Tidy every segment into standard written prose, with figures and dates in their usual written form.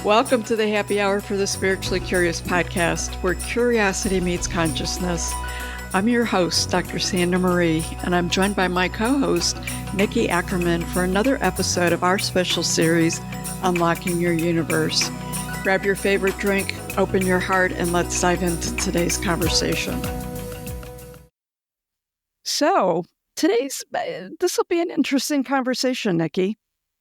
Welcome to the Happy Hour for the Spiritually Curious podcast, where curiosity meets consciousness. I'm your host, Dr. Sandra Marie, and I'm joined by my co-host, Nikki Ackerman, for another episode of our special series, Unlocking Your Universe. Grab your favorite drink, open your heart, and let's dive into today's conversation. So, this will be an interesting conversation, Nikki.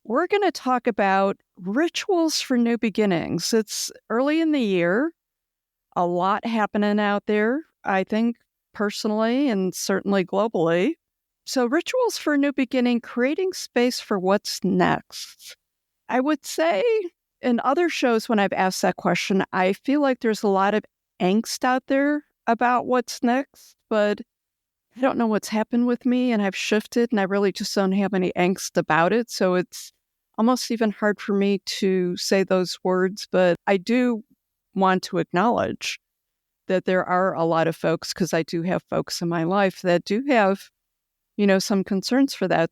We're going to talk about rituals for new beginnings. It's early in the year, a lot happening out there, I think, personally and certainly globally. So rituals for a new beginning, creating space for what's next. I would say in other shows when I've asked that question, I feel like there's a lot of angst out there about what's next, but I don't know what's happened with me, and I've shifted, and I really just don't have any angst about it. So it's almost even hard for me to say those words, but I do want to acknowledge that there are a lot of folks, because I do have folks in my life that do have, some concerns for that.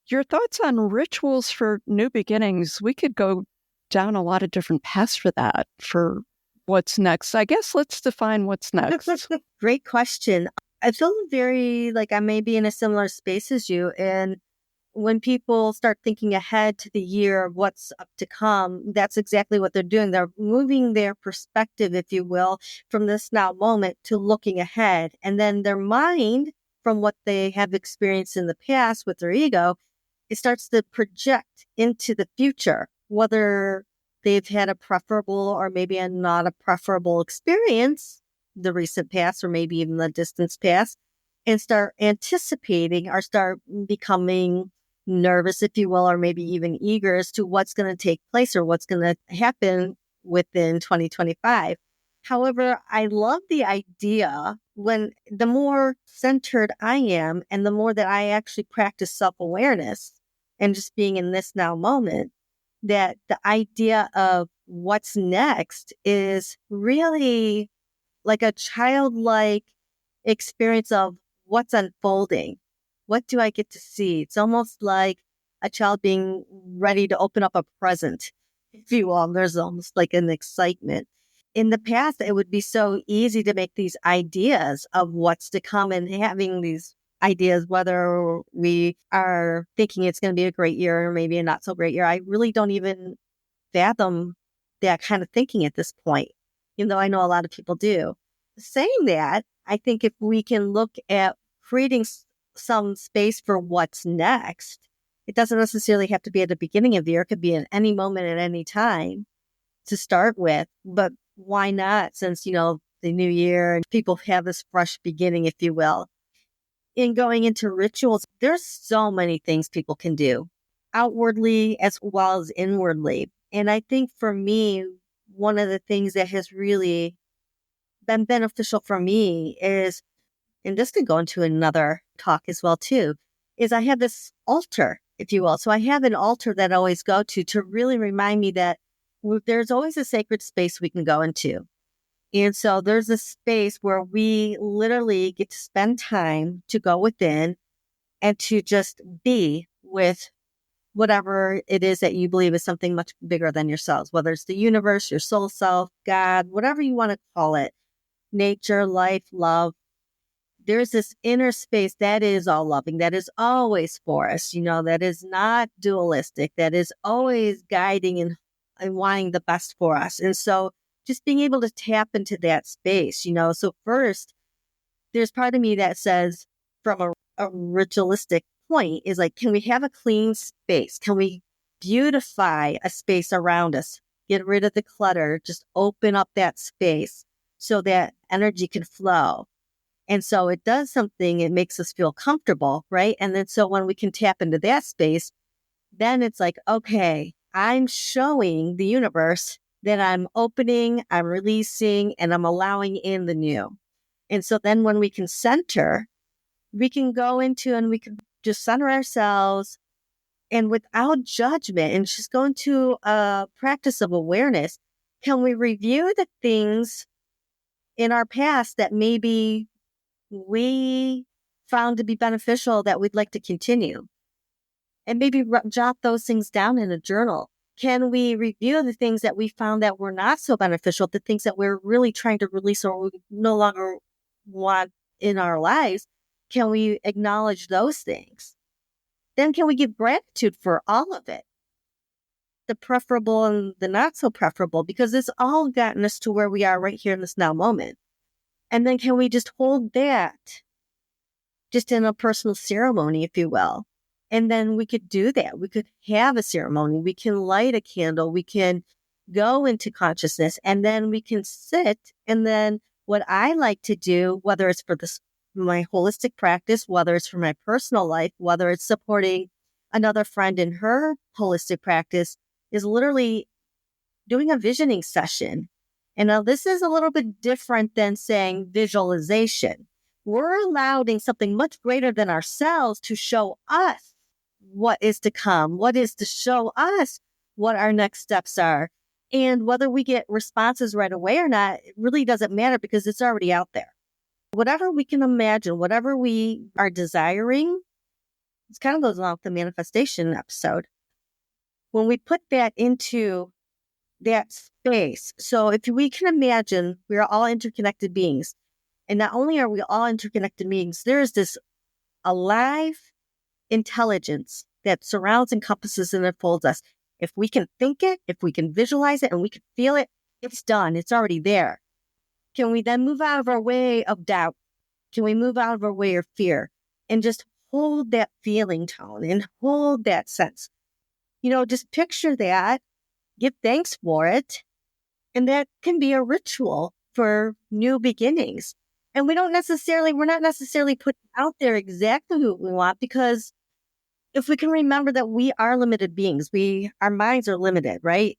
Your thoughts on rituals for new beginnings? We could go down a lot of different paths for that, for what's next. I guess let's define what's next. Great question. I feel very like I may be in a similar space as you. And when people start thinking ahead to the year of what's up to come, that's exactly what they're doing. They're moving their perspective, if you will, from this now moment to looking ahead. And then their mind, from what they have experienced in the past with their ego, it starts to project into the future, whether they've had a preferable or maybe a not a preferable experience, the recent past or maybe even the distant past, and start anticipating or start becoming nervous, if you will, or maybe even eager as to what's going to take place or what's going to happen within 2025. However, I love the idea when the more centered I am and the more that I actually practice self-awareness and just being in this now moment, that the idea of what's next is really like a childlike experience of what's unfolding. What do I get to see? It's almost like a child being ready to open up a present, if you will. There's almost like an excitement. In the past, it would be so easy to make these ideas of what's to come and having these ideas, whether we are thinking it's going to be a great year or maybe a not so great year. I really don't even fathom that kind of thinking at this point, even though I know a lot of people do. Saying that, I think if we can look at creating some space for what's next, it doesn't necessarily have to be at the beginning of the year. It could be at any moment at any time to start with. But why not? Since, the new year and people have this fresh beginning, if you will. In going into rituals, there's so many things people can do outwardly as well as inwardly. And I think for me, one of the things that has really been beneficial for me is, and this could go into another talk as well too, is I have this altar, if you will. So I have an altar that I always go to really remind me that there's always a sacred space we can go into. And so there's a space where we literally get to spend time to go within and to just be with whatever it is that you believe is something much bigger than yourselves, whether it's the universe, your soul self, God, whatever you want to call it, nature, life, love. There's this inner space that is all loving, that is always for us, that is not dualistic, that is always guiding and wanting the best for us. And so just being able to tap into that space, So first, there's part of me that says from a ritualistic point is like, can we have a clean space? Can we beautify a space around us? Get rid of the clutter, just open up that space so that energy can flow. And so it does something, it makes us feel comfortable, right? And then so when we can tap into that space, then it's like, okay, I'm showing the universe that I'm opening, I'm releasing, and I'm allowing in the new. And so then when we can center, we can go into and we can just center ourselves and without judgment and just go into a practice of awareness, can we review the things in our past that maybe we found to be beneficial that we'd like to continue? And maybe jot those things down in a journal Can we review the things that we found that were not so beneficial, the things that we're really trying to release or we no longer want in our lives? Can we acknowledge those things? Then can we give gratitude for all of it? The preferable and the not so preferable, because it's all gotten us to where we are right here in this now moment. And then can we just hold that just in a personal ceremony, if you will? And then we could do that. We could have a ceremony. We can light a candle. We can go into consciousness, and then we can sit. And then what I like to do, whether it's for my holistic practice, whether it's for my personal life, whether it's supporting another friend in her holistic practice, is literally doing a visioning session. And now this is a little bit different than saying visualization. We're allowing something much greater than ourselves to show us what is to come, what is to show us what our next steps are. And whether we get responses right away or not, it really doesn't matter because it's already out there. Whatever we can imagine, whatever we are desiring, it kind of goes along with the manifestation episode. When we put that into that space, so if we can imagine we are all interconnected beings, and not only are we all interconnected beings, there is this alive intelligence that surrounds, encompasses, and enfolds us. If we can think it, if we can visualize it, and we can feel it, it's done. It's already there. Can we then move out of our way of doubt? Can we move out of our way of fear and just hold that feeling tone and hold that sense? Just picture that, give thanks for it, and that can be a ritual for new beginnings. And we're not necessarily putting out there exactly who we want, because if we can remember that we are limited beings, our minds are limited, right?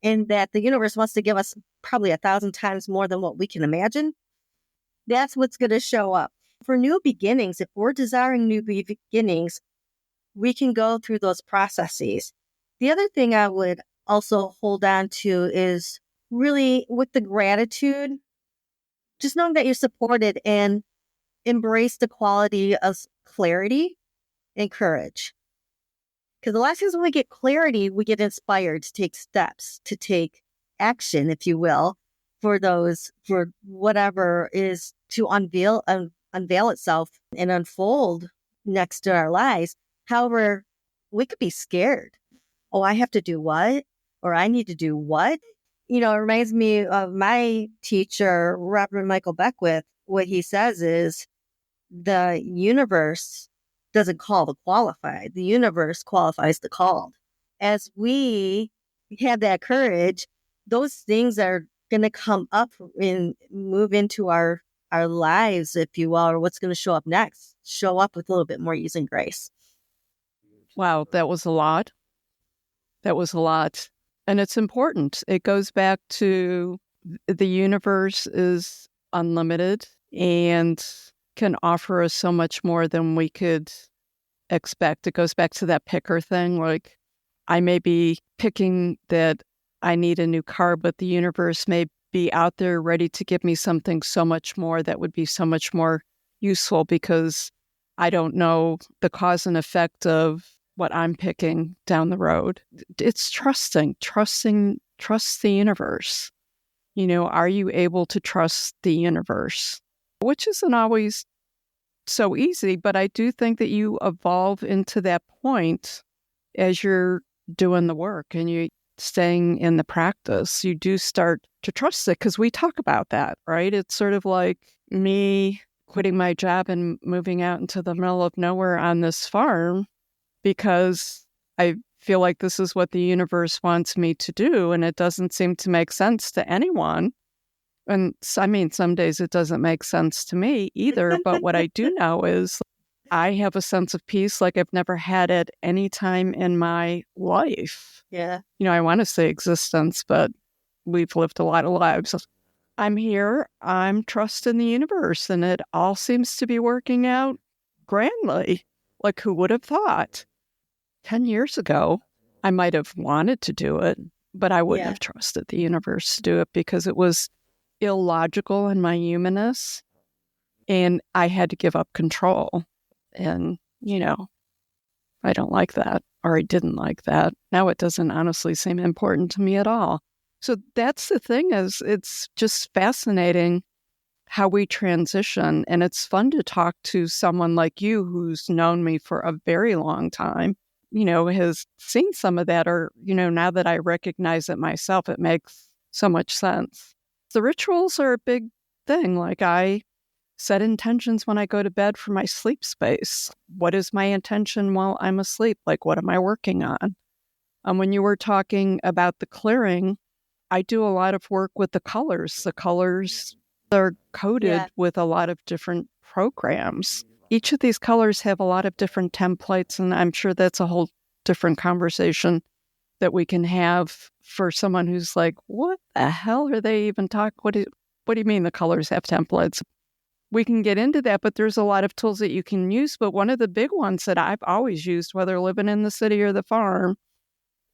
And that the universe wants to give us probably 1,000 times more than what we can imagine, that's what's going to show up. For new beginnings, if we're desiring new beginnings, we can go through those processes. The other thing I would also hold on to is really with the gratitude, just knowing that you're supported and embrace the quality of clarity and courage. Because a lot of times when we get clarity, we get inspired to take steps, to take action, if you will, for whatever is to unveil itself and unfold next to our lives. However, we could be scared. Oh, I have to do what? Or I need to do what? It reminds me of my teacher, Reverend Michael Beckwith. What he says is the universe doesn't call the qualified. The universe qualifies the called. As we have that courage, those things are going to come up and move into our lives, if you will, or what's going to show up next. Show up with a little bit more ease and grace. Wow, that was a lot. That was a lot. And it's important. It goes back to the universe is unlimited and can offer us so much more than we could expect. It goes back to that picker thing. Like, I may be picking that I need a new car, but the universe may be out there ready to give me something so much more that would be so much more useful, because I don't know the cause and effect of what I'm picking down the road. It's trust the universe. Are you able to trust the universe? Which isn't always so easy, but I do think that you evolve into that point as you're doing the work and you staying in the practice. You do start to trust it, because we talk about that, right? It's sort of like me quitting my job and moving out into the middle of nowhere on this farm because I feel like this is what the universe wants me to do, and it doesn't seem to make sense to anyone. And some days it doesn't make sense to me either. But what I do know is I have a sense of peace like I've never had at any time in my life. Yeah. I want to say existence, but we've lived a lot of lives. I'm here. I'm trusting the universe, and it all seems to be working out grandly. Like, who would have thought? 10 years ago, I might have wanted to do it, but I wouldn't have trusted the universe to do it because it was illogical in my humanness, and I had to give up control. And, I don't like that. or I didn't like that. Now it doesn't honestly seem important to me at all. So that's the thing, is it's just fascinating how we transition. And it's fun to talk to someone like you who's known me for a very long time, has seen some of that, or, now that I recognize it myself, it makes so much sense. The rituals are a big thing. Like, I set intentions when I go to bed for my sleep space. What is my intention while I'm asleep? Like, what am I working on? When you were talking about the clearing, I do a lot of work with the colors. The colors are coded with a lot of different programs. Each of these colors have a lot of different templates, and I'm sure that's a whole different conversation that we can have for someone who's like, what the hell are they even talking? What do you mean the colors have templates? We can get into that, but there's a lot of tools that you can use. But one of the big ones that I've always used, whether living in the city or the farm,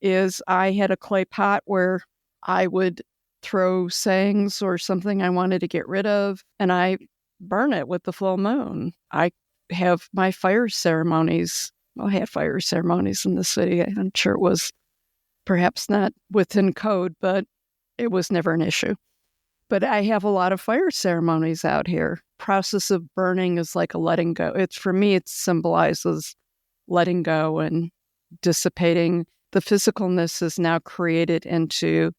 is I had a clay pot where I would throw sayings or something I wanted to get rid of, and I burn it with the full moon. I have my fire ceremonies. Well, I have fire ceremonies in the city. I'm sure it was perhaps not within code, but it was never an issue. But I have a lot of fire ceremonies out here. Process of burning is like a letting go. For me, it symbolizes letting go and dissipating. The physicalness is now created into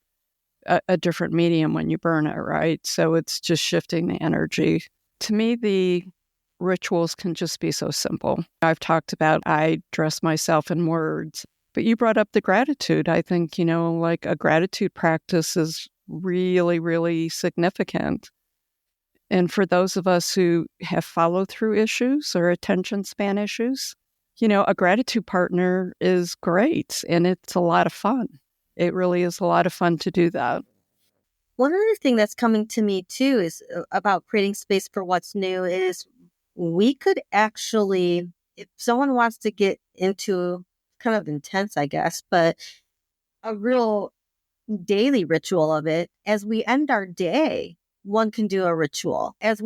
a different medium when you burn it, right? So it's just shifting the energy. To me, the rituals can just be so simple. I've talked about I dress myself in words, but you brought up the gratitude. I think, like a gratitude practice is really, really significant. And for those of us who have follow-through issues or attention span issues, a gratitude partner is great, and it's a lot of fun. It really is a lot of fun to do that. One other thing that's coming to me too is about creating space for what's new is we could actually, if someone wants to get into kind of intense, I guess, but a real daily ritual of it, as we end our day, one can do a ritual. As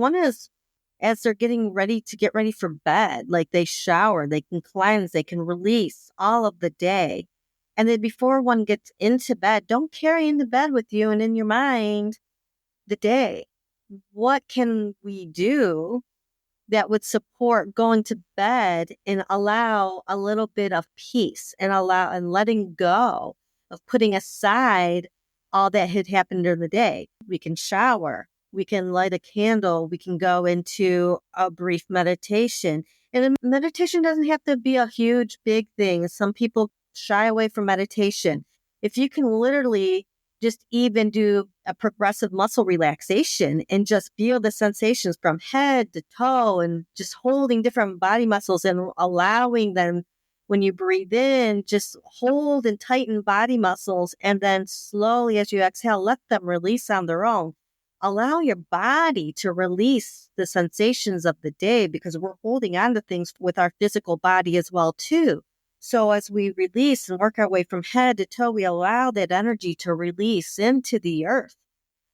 they're getting ready to get ready for bed, like they shower, they can cleanse, they can release all of the day. And then before one gets into bed, don't carry into bed with you and in your mind the day. What can we do that would support going to bed and allow a little bit of peace and letting go of putting aside all that had happened during the day? We can shower, we can light a candle, we can go into a brief meditation. And a meditation doesn't have to be a huge, big thing. Some people shy away from meditation. If you can literally just even do a progressive muscle relaxation and just feel the sensations from head to toe and just holding different body muscles and allowing them, when you breathe in, just hold and tighten body muscles. And then slowly as you exhale, let them release on their own. Allow your body to release the sensations of the day, because we're holding on to things with our physical body as well too. So as we release and work our way from head to toe, we allow that energy to release into the earth.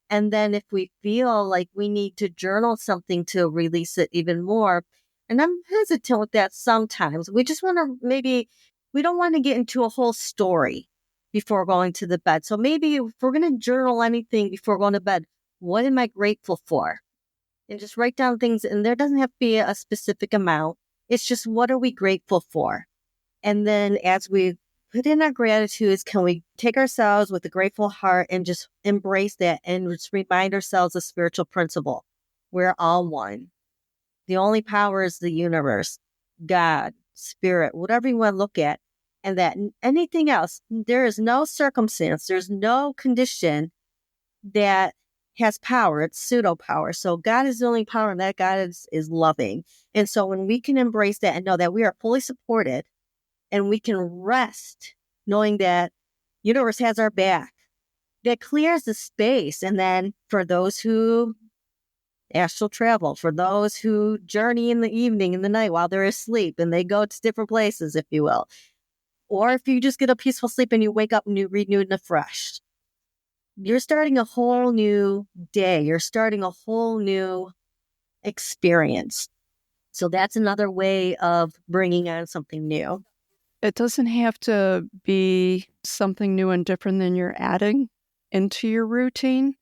And then if we feel like we need to journal something to release it even more, and I'm hesitant with that sometimes. We just want to we don't want to get into a whole story before going to the bed. So maybe if we're going to journal anything before going to bed, what am I grateful for? And just write down things, and there doesn't have to be a specific amount. It's just, what are we grateful for? And then as we put in our gratitudes, can we take ourselves with a grateful heart and just embrace that and just remind ourselves of spiritual principle? We're all one. The only power is the universe, God, spirit, whatever you want to look at. And that anything else, there is no circumstance, there's no condition that has power. It's pseudo power. So God is the only power, and that God is loving. And so when we can embrace that and know that we are fully supported, and we can rest knowing that universe has our back, that clears the space. And then for those who astral travel, for those who journey in the evening, in the night while they're asleep, and they go to different places, if you will, or if you just get a peaceful sleep and you wake up renewed and refreshed, you're starting a whole new day. You're starting a whole new experience. So that's another way of bringing on something new. It doesn't have to be something new and different than you're adding into your routine.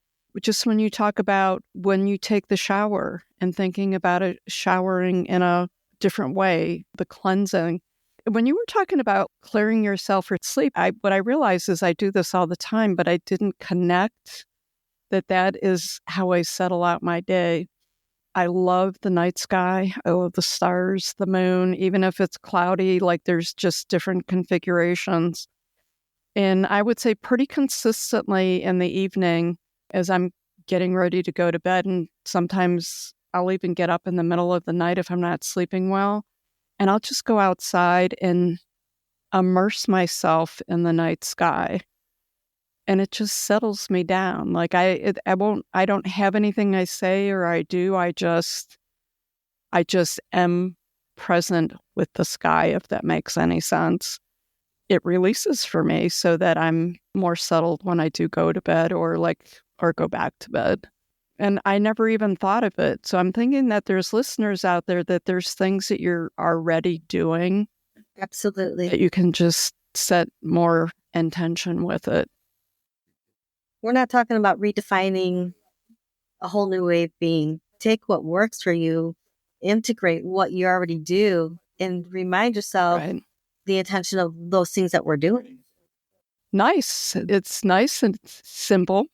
Just when you talk about when you take the shower and thinking about it, showering in a different way, the cleansing. When you were talking about clearing yourself for sleep, what I realized is I do this all the time, but I didn't connect that is how I settle out my day. I love the night sky. I love the stars, the moon, even if it's cloudy, like there's just different configurations. And I would say pretty consistently in the evening as I'm getting ready to go to bed, and sometimes I'll even get up in the middle of the night if I'm not sleeping well, and I'll just go outside and immerse myself in the night sky. And it just settles me down. Like I don't have anything I say or I do. I just am present with the sky, if that makes any sense. It releases for me so that I'm more settled when I do go to bed or go back to bed. And I never even thought of it. So I'm thinking that there's listeners out there that there's things that you're already doing. Absolutely. That you can just set more intention with it. We're not talking about redefining a whole new way of being. Take what works for you, integrate what you already do, and remind yourself the intention of those things that we're doing. Nice. It's nice and simple,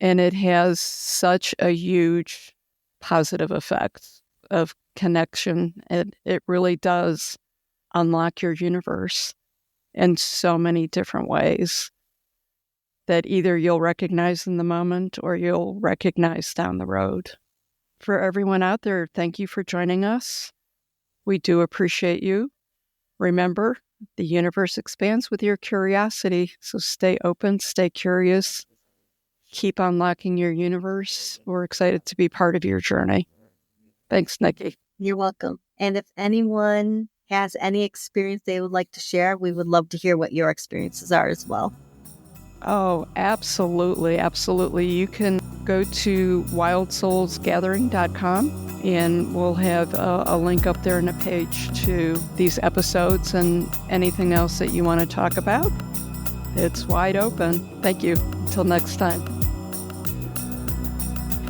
and it has such a huge positive effect of connection. It really does unlock your universe in so many different ways that either you'll recognize in the moment or you'll recognize down the road. For everyone out there, thank you for joining us. We do appreciate you. Remember, the universe expands with your curiosity, so stay open, stay curious, keep unlocking your universe. We're excited to be part of your journey. Thanks, Nikki. You're welcome. And if anyone has any experience they would like to share, we would love to hear what your experiences are as well. Oh, absolutely. Absolutely. You can go to wildsoulsgathering.com and we'll have a link up there in a page to these episodes and anything else that you want to talk about. It's wide open. Thank you. Until next time.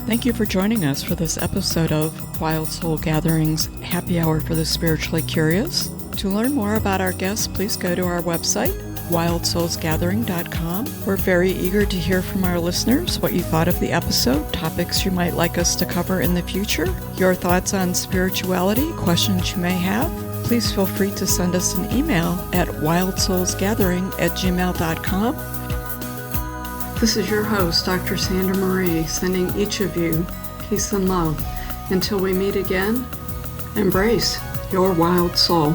Thank you for joining us for this episode of Wild Soul Gatherings Happy Hour for the Spiritually Curious. To learn more about our guests, please go to our website, wildsoulsgathering.com. We're very eager to hear from our listeners what you thought of the episode, topics you might like us to cover in the future, your thoughts on spirituality, questions you may have. Please feel free to send us an email at wildsoulsgathering@gmail.com. This is your host, Dr. Sandra Marie, sending each of you peace and love. Until we meet again, embrace your wild soul.